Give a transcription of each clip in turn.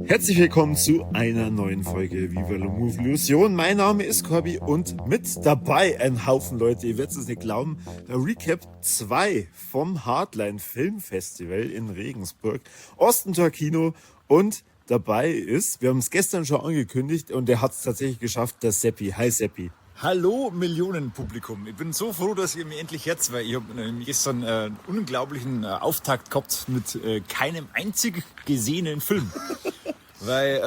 Herzlich willkommen zu einer neuen Folge Viva la Movie Illusion. Mein Name ist Corby und mit dabei ein Haufen Leute, ihr werdet es nicht glauben, der Recap 2 vom Hardline Film Festival in Regensburg, Ostentor Kino, und dabei ist, wir haben es gestern schon angekündigt und der hat es tatsächlich geschafft, der Seppi. Hi Seppi. Hallo Millionenpublikum. Ich bin so froh, dass ihr mir endlich jetzt, weil ich habe gestern einen unglaublichen Auftakt gehabt mit keinem einzig gesehenen Film. Weil,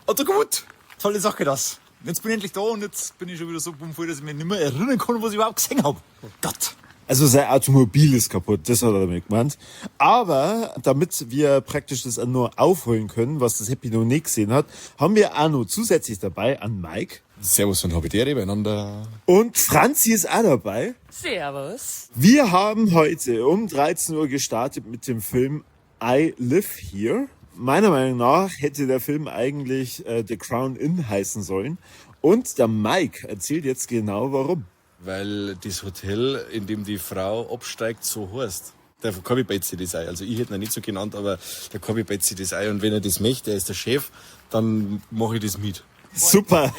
also gut, tolle Sache das. Jetzt bin ich endlich da und jetzt bin ich schon wieder so bummvoll, dass ich mich nicht mehr erinnern kann, was ich überhaupt gesehen habe. Gott. Also sein Automobil ist kaputt, das hat er damit gemeint. Aber damit wir praktisch das nur aufholen können, was das Happy noch nicht gesehen hat, haben wir auch noch zusätzlich dabei an Mike. Servus und Habitäre beieinander. Und Franzi ist auch dabei. Servus. Wir haben heute um 13 Uhr gestartet mit dem Film I Live Here. Meiner Meinung nach hätte der Film eigentlich The Crown Inn heißen sollen. Und der Mike erzählt jetzt genau warum. Weil das Hotel, in dem die Frau absteigt, so heißt. Der Corby beißt sich das ein. Also ich hätte ihn nicht so genannt, aber der Corby beißt sich das ein. Und wenn er das möchte, er ist der Chef, dann mache ich das mit. Super.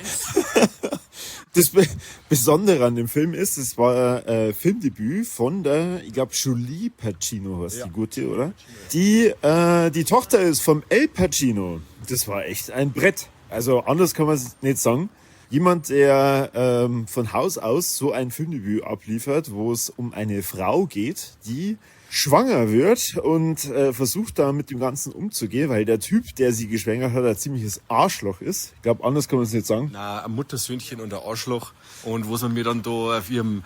Das Besondere an dem Film ist, es war ein Filmdebüt von der, ich glaube, Julie Pacino heißt die gute, oder? Die Tochter ist vom El Pacino. Das war echt ein Brett. Also anders kann man es nicht sagen. Jemand, der von Haus aus so ein Filmdebüt abliefert, wo es um eine Frau geht, die schwanger wird und versucht da mit dem Ganzen umzugehen, weil der Typ, der sie geschwängert hat, ein ziemliches Arschloch ist. Ich glaube, anders kann man es nicht sagen. Na, ein Muttersöhnchen und ein Arschloch. Und was man mir dann da auf ihrem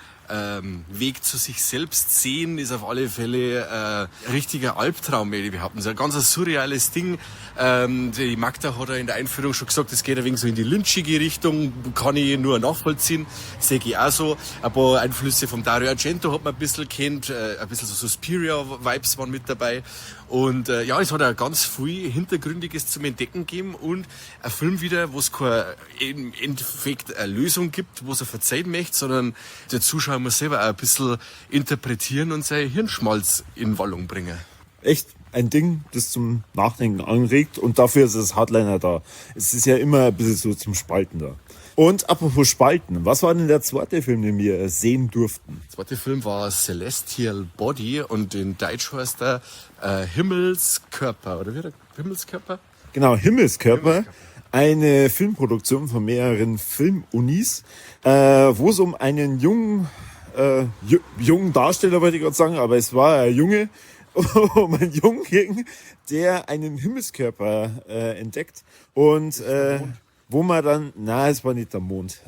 Weg zu sich selbst sehen, ist auf alle Fälle ein richtiger Albtraum, würde ich behaupten. Das ist ein ganz surreales Ding. Die Magda hat ja in der Einführung schon gesagt, es geht ein wenig so in die lynchige Richtung, kann ich nur nachvollziehen. Sehe ich auch so. Ein paar Einflüsse vom Dario Argento hat man ein bisschen kennt, ein bisschen so Suspiria-Vibes waren mit dabei. Und ja, es hat auch ganz viel Hintergründiges zum Entdecken gegeben und ein Film wieder, wo es keine im Endeffekt eine Lösung gibt, wo es er verzeihen möchte, sondern der Zuschauer muss selber auch ein bisschen interpretieren und sein Hirnschmalz in Wallung bringen. Echt ein Ding, das zum Nachdenken anregt, und dafür ist das Hardliner da. Es ist ja immer ein bisschen so zum Spalten da. Und apropos Spalten, was war denn der zweite Film, den wir sehen durften? Der zweite Film war Celestial Body und in Deutsch heißt er Himmelskörper, oder wie der Himmelskörper? Genau, Himmelskörper. Eine Filmproduktion von mehreren Filmunis, wo es um einen jungen Darsteller, wollte ich gerade sagen, aber es war ein Junge, um einen Jungen ging, der einen Himmelskörper entdeckt und wo man dann, es war nicht der Mond,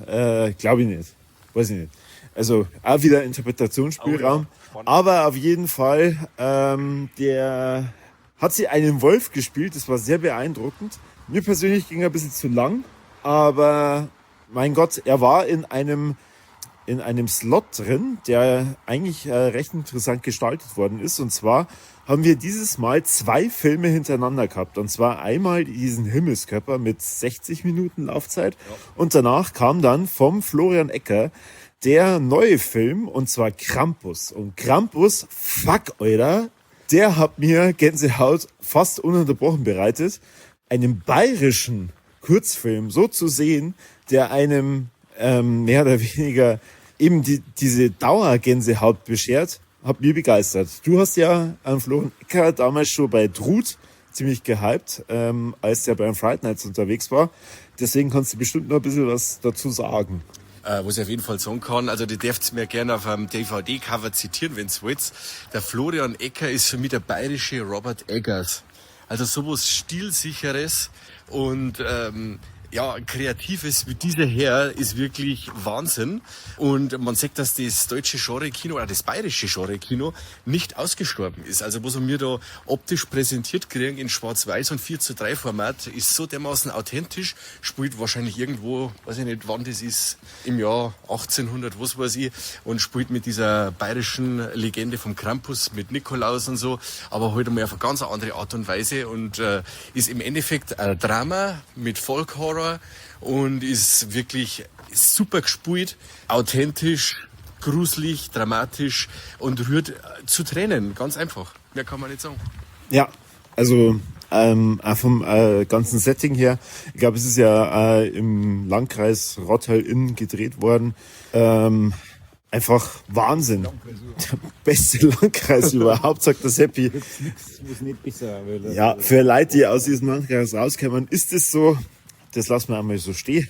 glaube ich nicht, weiß ich nicht. Also auch wieder Interpretationsspielraum, aber auf jeden Fall, der hat sie einen Wolf gespielt, das war sehr beeindruckend. Mir persönlich ging er ein bisschen zu lang, aber mein Gott, er war in einem Slot drin, der eigentlich recht interessant gestaltet worden ist. Und zwar haben wir dieses Mal 2 Filme hintereinander gehabt. Und zwar einmal diesen Himmelskörper mit 60 Minuten Laufzeit. Ja. Und danach kam dann vom Florian Ecker der neue Film, und zwar Krampus. Und Krampus, fuck, Alter, der hat mir Gänsehaut fast ununterbrochen bereitet. Einen bayerischen Kurzfilm so zu sehen, der einem mehr oder weniger eben diese Dauergänsehaut beschert, hat mich begeistert. Du hast ja an Florian Ecker damals schon bei Drut ziemlich gehypt, als der beim Fright Nights unterwegs war. Deswegen kannst du bestimmt noch ein bisschen was dazu sagen. Was ich auf jeden Fall sagen kann, also die dürft mir gerne auf einem DVD-Cover zitieren, wenn ihr wollt. Der Florian Ecker ist für mich der bayerische Robert Eggers. Also sowas Stilsicheres und ja, Kreatives wie dieser Herr ist wirklich Wahnsinn. Und man sagt, dass das deutsche Genre-Kino oder das bayerische Genre-Kino nicht ausgestorben ist. Also was wir da optisch präsentiert kriegen in Schwarz-Weiß und 4:3 Format, ist so dermaßen authentisch, spielt wahrscheinlich irgendwo, weiß ich nicht, wann das ist, im Jahr 1800, was weiß ich, und spielt mit dieser bayerischen Legende vom Krampus, mit Nikolaus und so, aber halt einmal auf eine ganz andere Art und Weise und ist im Endeffekt ein Drama mit Folk-Horror und ist wirklich super gespielt, authentisch, gruselig, dramatisch und rührt zu Tränen, ganz einfach. Mehr kann man nicht sagen. Ja, also auch vom ganzen Setting her, ich glaube, es ist ja im Landkreis Rottal-Inn gedreht worden. Einfach Wahnsinn. Der beste Landkreis überhaupt, sagt der Seppi. Muss nicht besser, weil Ja, für Leute, die aus diesem Landkreis rauskommen, ist es so, das lassen wir einmal so stehen.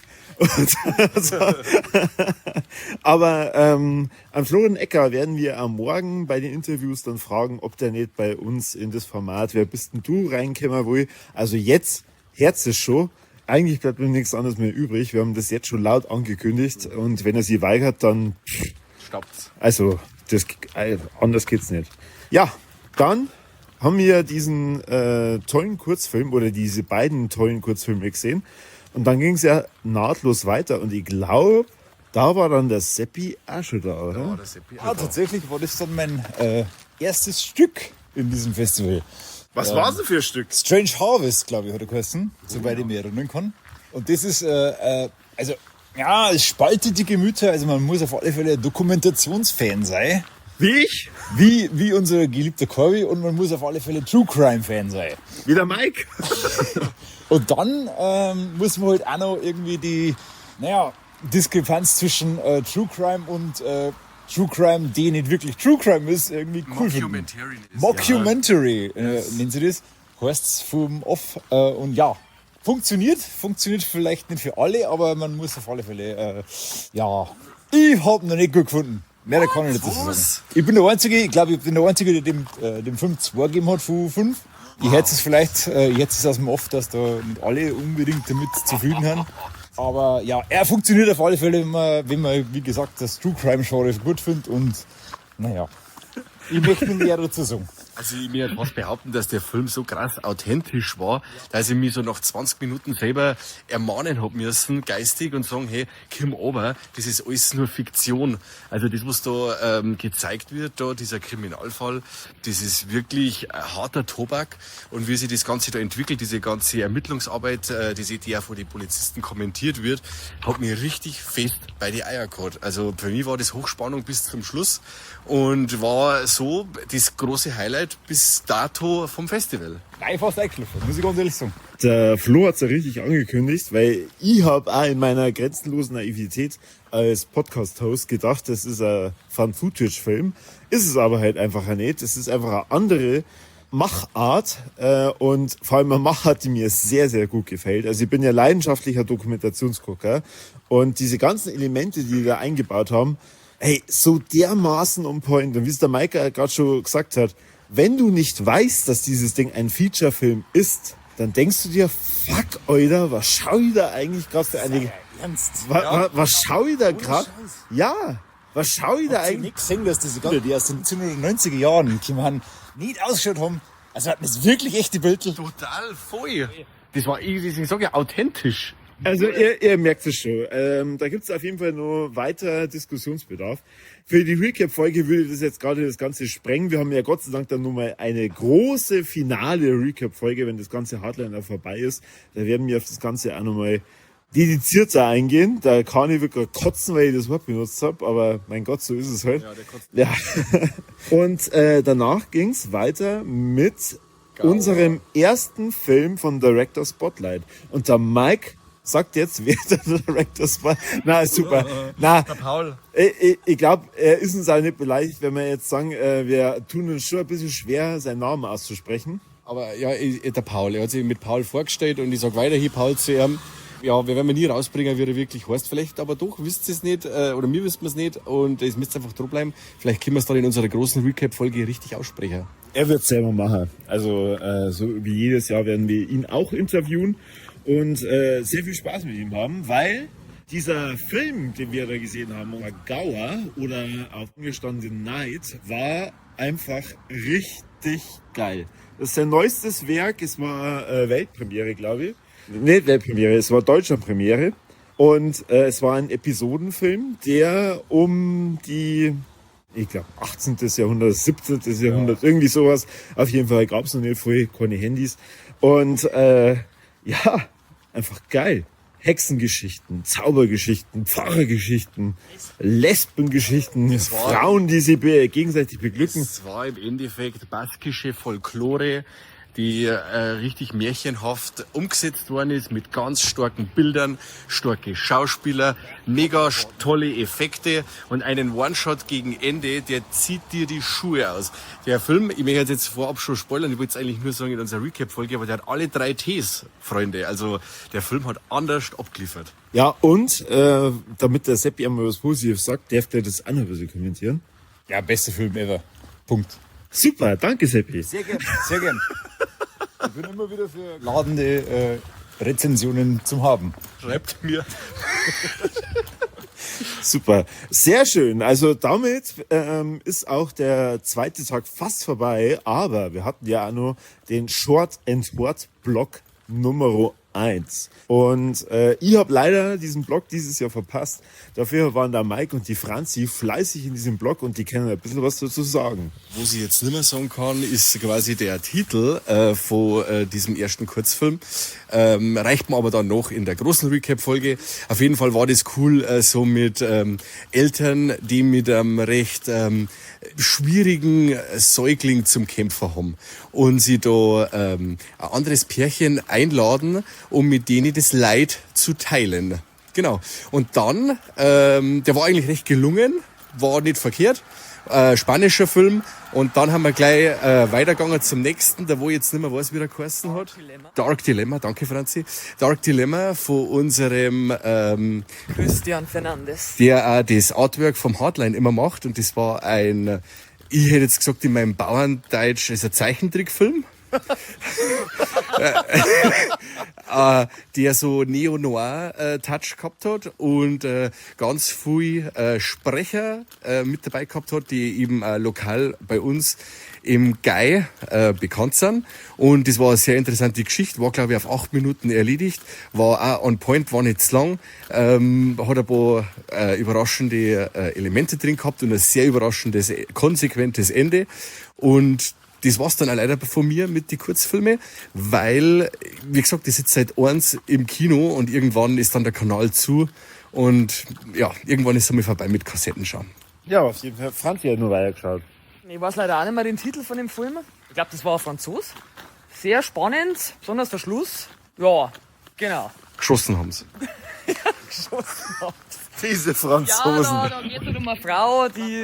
Aber an Florian Ecker werden wir am Morgen bei den Interviews dann fragen, ob der nicht bei uns in das Format Wer bist denn du reinkommen will. Also jetzt, Herz ist schon. Eigentlich bleibt mir nichts anderes mehr übrig. Wir haben das jetzt schon laut angekündigt und wenn er sich weigert, dann Staubt's. also anders geht's nicht. Ja, dann haben wir diesen tollen Kurzfilm oder diese beiden tollen Kurzfilme gesehen und dann ging's ja nahtlos weiter und ich glaube, da war dann der Seppi auch schon da, oder? Ja, der Seppi. tatsächlich war das dann mein erstes Stück in diesem Festival. Was war's denn für ein Stück? Strange Harvest, glaube ich, hat er geheißen, soweit ich mich erinnern kann. Und das ist, also, ja, es spaltet die Gemüter, also man muss auf alle Fälle Dokumentationsfan sein, Wie ich? wie unser geliebter Corby, und man muss auf alle Fälle True Crime Fan sein. Wie der Mike? Und dann muss man halt auch noch irgendwie die, Diskrepanz zwischen True Crime und True Crime, die nicht wirklich True Crime ist, irgendwie cool finden. Mockumentary ist Mockumentary nennen sie das. Heißt's vom Off. Und ja, funktioniert vielleicht nicht für alle, aber man muss auf alle Fälle, ich hab noch nicht gut gefunden. Mehr kann ich nicht dazu sagen. Ich bin der Einzige, ich glaube, ich bin der Einzige, der dem 5 2 gegeben hat von 5. Ich hätte es vielleicht, jetzt ist aus dem Off, dass da nicht alle unbedingt damit zufrieden sind. Aber ja, er funktioniert auf alle Fälle, wenn man wie gesagt, das True Crime Genre gut findet und naja, ich möchte nicht mehr dazu sagen. Also ich mir fast behaupten, dass der Film so krass authentisch war, dass ich mich so nach 20 Minuten selber ermahnen hab müssen, geistig, und sagen, hey, komm runter, das ist alles nur Fiktion. Also das, was da gezeigt wird, da dieser Kriminalfall, das ist wirklich harter Tobak. Und wie sich das Ganze da entwickelt, diese ganze Ermittlungsarbeit, die ja von den Polizisten kommentiert wird, hat mich richtig fest bei die Eier gehabt. Also für mich war das Hochspannung bis zum Schluss und war so das große Highlight bis dato vom Festival. Nein, fast eingeschlafen, muss ich ganz ehrlich sagen. Der Flo hat's ja richtig angekündigt, weil ich habe auch in meiner grenzenlosen Naivität als Podcast-Host gedacht, das ist ein Found-Footage-Film. Ist es aber halt einfach nicht. Es ist einfach eine andere Machart und vor allem eine Machart, die mir sehr, sehr gut gefällt. Also ich bin ja leidenschaftlicher Dokumentationsgucker und diese ganzen Elemente, die da eingebaut haben, ey, so dermaßen on point. Und wie es der Maike gerade schon gesagt hat, wenn du nicht weißt, dass dieses Ding ein Featurefilm ist, dann denkst du dir, fuck, Alter, was schau ich da eigentlich gerade für eine... Ernst? Was schau ich da gerade? Ja, was schau ich da Habt ihr eigentlich? nicht gesehen, dass diese Bilder, die aus den 1990er Jahren gekommen haben, nicht ausgeschaut haben? Also hatten es wirklich echte Bilder. Total voll. Das war, ich sage ja, authentisch. Also ihr merkt es schon. Da gibt es auf jeden Fall noch weiter Diskussionsbedarf. Für die Recap-Folge würde das jetzt gerade das Ganze sprengen. Wir haben ja Gott sei Dank dann nochmal eine große finale Recap-Folge, wenn das ganze Hardliner vorbei ist. Da werden wir auf das Ganze auch nochmal dedizierter eingehen. Da kann ich wirklich kotzen, weil ich das Wort benutzt habe. Aber mein Gott, so ist es halt. Ja, der kotzt. Ja. Und danach ging es weiter mit unserem ersten Film von Director Spotlight. Und der Mike sagt jetzt, wer der Director Spotlight... Na, super. Na, Der Paul. ich glaube, er ist uns auch nicht beleidigt, wenn wir jetzt sagen, wir tun uns schon ein bisschen schwer, seinen Namen auszusprechen. Aber ja, der Paul, er hat sich mit Paul vorgestellt und ich sag weiterhin Paul zu ihm. Ja, wir werden nie rausbringen, wie er wirklich heißt. Vielleicht aber doch, wisst ihr es nicht, oder mir wissen wir es nicht. Und es müsst einfach dran bleiben. Vielleicht können wir es dann in unserer großen Recap-Folge richtig aussprechen. Er wird es selber machen. Also so wie jedes Jahr werden wir ihn auch interviewen. und sehr viel Spaß mit ihm haben, weil dieser Film, den wir da gesehen haben, Gauer oder auf Englisch dann The Night, war einfach richtig geil. Das ist sein neuestes Werk, es war Weltpremiere, glaube ich. Nicht Weltpremiere, es war Deutschlandpremiere. Und es war ein Episodenfilm, der um die, ich glaube, 18. Jahrhundert, 17. Jahrhundert, irgendwie sowas. Auf jeden Fall gab es noch nicht viel, keine Handys. Und ja, einfach geil. Hexengeschichten, Zaubergeschichten, Pfarrergeschichten, Lesbengeschichten, Frauen, die sie gegenseitig beglücken. Es war im Endeffekt baskische Folklore, die richtig märchenhaft umgesetzt worden ist, mit ganz starken Bildern, starke Schauspieler, mega tolle Effekte und einen One-Shot gegen Ende, der zieht dir die Schuhe aus. Der Film, ich möchte jetzt vorab schon spoilern, ich wollte es eigentlich nur sagen in unserer Recap-Folge, aber der hat alle 3 Ts, Freunde. Also der Film hat anders abgeliefert. Ja, und damit der Seppi einmal was Positives sagt, darf der das auch noch ein bisschen kommentieren. Ja, beste Film ever. Punkt. Super, danke Seppi. Sehr gern, sehr gern. Ich bin immer wieder für ladende Rezensionen zum Haben. Schreibt mir. Super, sehr schön. Also damit ist auch der zweite Tag fast vorbei, aber wir hatten ja auch noch den Short and Word Block Nummer 1. Und ich habe leider diesen Blog dieses Jahr verpasst. Dafür waren da Mike und die Franzi fleißig in diesem Blog und die können ein bisschen was dazu sagen. Was ich jetzt nicht mehr sagen kann, ist quasi der Titel von diesem ersten Kurzfilm. Reicht mir aber dann noch in der großen Recap-Folge. Auf jeden Fall war das cool, so mit Eltern, die mit einem recht schwierigen Säugling zum Kämpfer haben und sie da ein anderes Pärchen einladen, um mit denen das Leid zu teilen. Genau. Und dann, der war eigentlich recht gelungen, war nicht verkehrt, spanischer Film. Und dann haben wir gleich weitergegangen zum nächsten, der wo ich jetzt nicht mehr weiß, wie der geheißen hat. Dark Dilemma, danke Franzi. Dark Dilemma von unserem Christian Fernandes. der auch das Artwork vom Hardline immer macht. Und das war ein, ich hätte jetzt gesagt in meinem Bauerndeutsch, ist ein Zeichentrickfilm. Der so Neo-Noir-Touch gehabt hat und ganz viel Sprecher mit dabei gehabt hat, die eben lokal bei uns im Gai bekannt sind. Und das war eine sehr interessante Geschichte, war glaube ich auf 8 Minuten erledigt, war auch on point, war nicht zu lang, hat ein paar überraschende Elemente drin gehabt und ein sehr überraschendes, konsequentes Ende. Und das war's dann auch leider von mir mit den Kurzfilmen, weil, wie gesagt, das ist jetzt seit 1 im Kino und irgendwann ist dann der Kanal zu und ja, irgendwann ist es einmal vorbei mit Kassetten schauen. Ja, auf jeden Fall. Franzi hat nur weitergeschaut. Ich weiß leider auch nicht mehr den Titel von dem Film. Ich glaube, das war ein Franzos. Sehr spannend, besonders der Schluss. Ja, genau. Geschossen haben's. Geschossen hat. Diese Ja, Franzosen. da geht es um eine Frau, die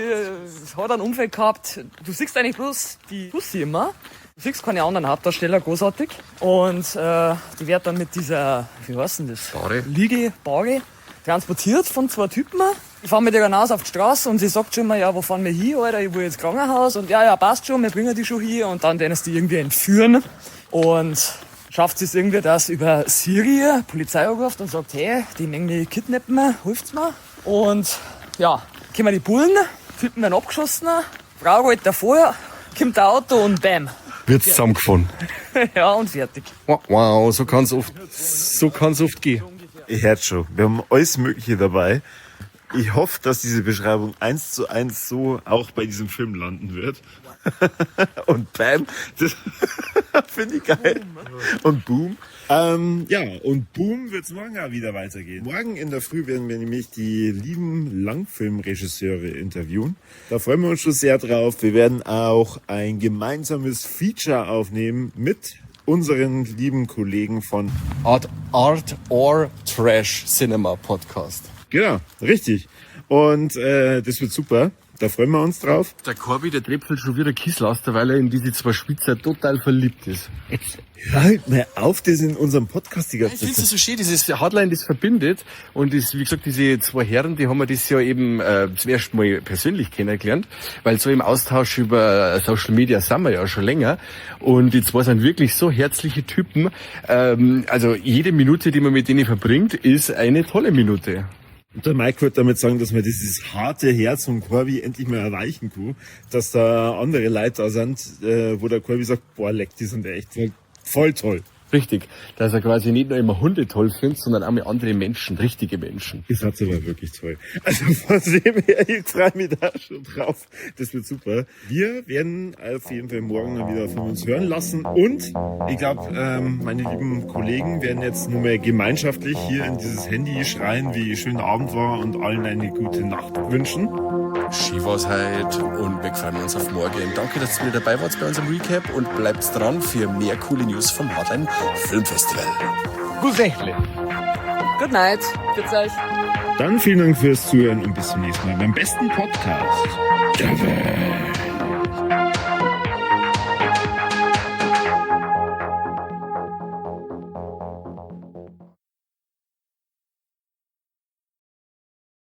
hat einen Unfall gehabt. Du siehst eigentlich bloß die Pussy immer. Du siehst keine anderen Hauptdarsteller, großartig. Und die wird dann mit dieser, wie heißt denn das? Bahre transportiert von 2 Typen. Ich fahre mit ihr hinaus auf die Straße und sie sagt schon mal, ja, wo fahren wir hin, Alter? Ich will ins Krankenhaus. Und ja, passt schon, wir bringen die schon hier. Und dann werden sie die irgendwie entführen. Und schafft sie es irgendwie, dass über Siri Polizei anruft und sagt, hey, die Menge kidnappen wir, hilft's mir. Und ja, kommen die Bullen, Typen werden abgeschossen, Frau rollt davor, kommt der Auto und bam. Wird's zusammengefahren. Ja, und fertig. Wow, so kann's oft gehen. Ihr hört schon, wir haben alles Mögliche dabei. Ich hoffe, dass diese Beschreibung 1:1 so auch bei diesem Film landen wird. Und bam, das finde ich geil. Und boom. Ja, und boom wird's morgen auch wieder weitergehen. Morgen in der Früh werden wir nämlich die lieben Langfilmregisseure interviewen. Da freuen wir uns schon sehr drauf. Wir werden auch ein gemeinsames Feature aufnehmen mit unseren lieben Kollegen von Art or Trash Cinema Podcast. Genau, richtig. Und das wird super. Da freuen wir uns drauf. Der Corby, der tröpfelt schon wieder Kisslaster, weil er in diese zwei Spitzer total verliebt ist. Hört mal auf, das in unserem Podcast die ganze Ich finde Zeit. es so schön, dieses Hardline, das verbindet. Und das, wie gesagt, diese zwei Herren, die haben wir das ja eben zum ersten Mal persönlich kennengelernt, weil so im Austausch über Social Media sind wir ja schon länger. Und die zwei sind wirklich so herzliche Typen. Also jede Minute, die man mit denen verbringt, ist eine tolle Minute. Und der Mike wollte damit sagen, dass man dieses harte Herz von Corby endlich mal erreichen kann, dass da andere Leute da sind, wo der Corby sagt, boah, leck, die sind echt voll toll. Richtig, dass er quasi nicht nur immer Hunde toll findet, sondern auch mal andere Menschen, richtige Menschen. Das hat aber wirklich toll. Also von dem her, ich freue mich da schon drauf. Das wird super. Wir werden auf jeden Fall morgen dann wieder von uns hören lassen. Und ich glaube, meine lieben Kollegen werden jetzt nur mehr gemeinschaftlich hier in dieses Handy schreien, wie schön der Abend war und allen eine gute Nacht wünschen. Schön war's heute und wir freuen uns auf morgen. Danke, dass ihr wieder dabei wart bei unserem Recap und bleibt dran für mehr coole News vom Hardline Filmfestival. Gut night. Grüß euch. Dann vielen Dank fürs Zuhören und bis zum nächsten Mal beim besten Podcast. Ciao.